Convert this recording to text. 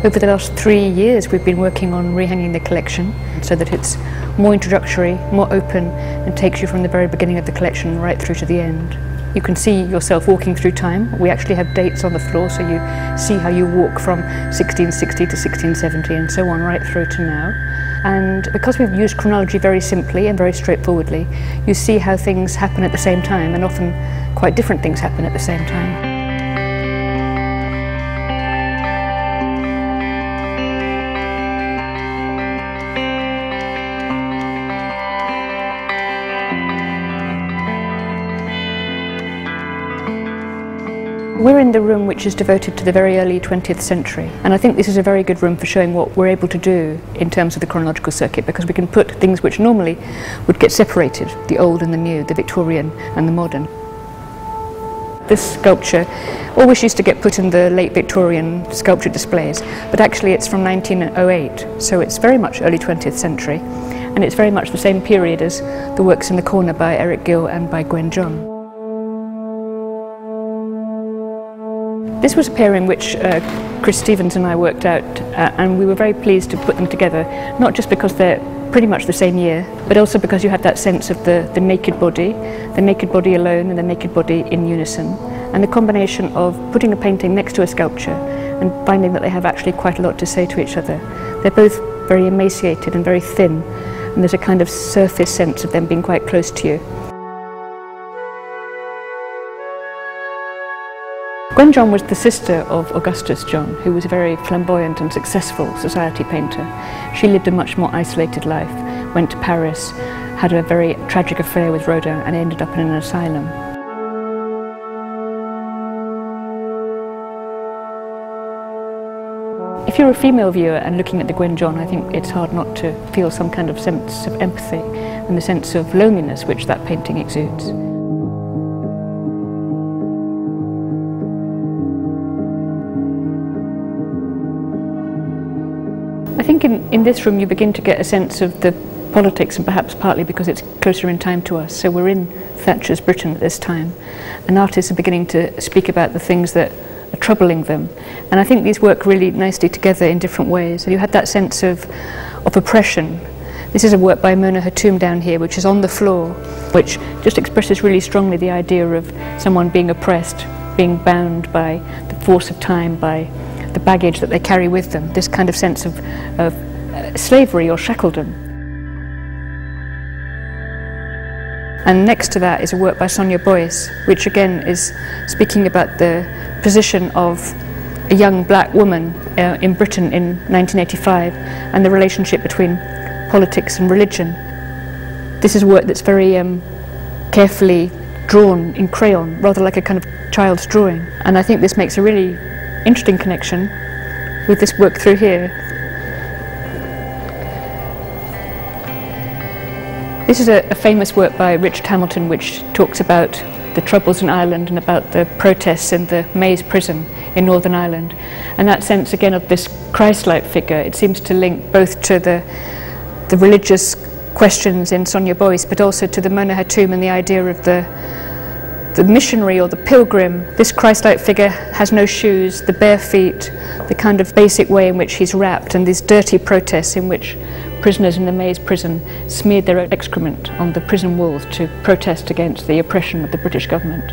Over the last 3 years we've been working on rehanging the collection so that it's more introductory, more open, and takes you from the very beginning of the collection right through to the end. You can see yourself walking through time. We actually have dates on the floor so you see how you walk from 1660 to 1670 and so on right through to now. And because we've used chronology very simply and very straightforwardly, you see how things happen at the same time, and often quite different things happen at the same time. We're in the room which is devoted to the very early 20th century, and I think this is a very good room for showing what we're able to do in terms of the chronological circuit, because we can put things which normally would get separated, the old and the new, the Victorian and the modern. This sculpture always used to get put in the late Victorian sculpture displays, but actually it's from 1908, so it's very much early 20th century, and it's very much the same period as the works in the corner by Eric Gill and by Gwen John. This was a pairing which Chris Stevens and I worked out, and we were very pleased to put them together, not just because they're pretty much the same year, but also because you had that sense of the naked body alone and the naked body in unison, and the combination of putting a painting next to a sculpture and finding that they have actually quite a lot to say to each other. They're both very emaciated and very thin, and there's a kind of surface sense of them being quite close to you. Gwen John was the sister of Augustus John, who was a very flamboyant and successful society painter. She lived a much more isolated life, went to Paris, had a very tragic affair with Rodin, and ended up in an asylum. If you're a female viewer and looking at the Gwen John, I think it's hard not to feel some kind of sense of empathy and the sense of loneliness which that painting exudes. I think in this room you begin to get a sense of the politics, and perhaps partly because it's closer in time to us. So we're in Thatcher's Britain at this time, and artists are beginning to speak about the things that are troubling them. And I think these work really nicely together in different ways. So you had that sense of oppression. This is a work by Mona Hatoum down here, which is on the floor, which just expresses really strongly the idea of someone being oppressed, being bound by the force of time, by the baggage that they carry with them, this kind of sense of slavery or shackledom. And next to that is a work by Sonia Boyce, which again is speaking about the position of a young black woman in Britain in 1985 and the relationship between politics and religion. This is work that's very carefully drawn in crayon, rather like a kind of child's drawing. And I think this makes a really interesting connection with this work through here. This is a famous work by Richard Hamilton which talks about the troubles in Ireland and about the protests in the Maze prison in Northern Ireland. And that sense again of this Christ-like figure, it seems to link both to the religious questions in Sonia Boyce, but also to the Mona Hatoum and the idea of the missionary or the pilgrim. This Christ-like figure has no shoes, the bare feet, the kind of basic way in which he's wrapped, and these dirty protests in which prisoners in the Maze prison smeared their excrement on the prison walls to protest against the oppression of the British government.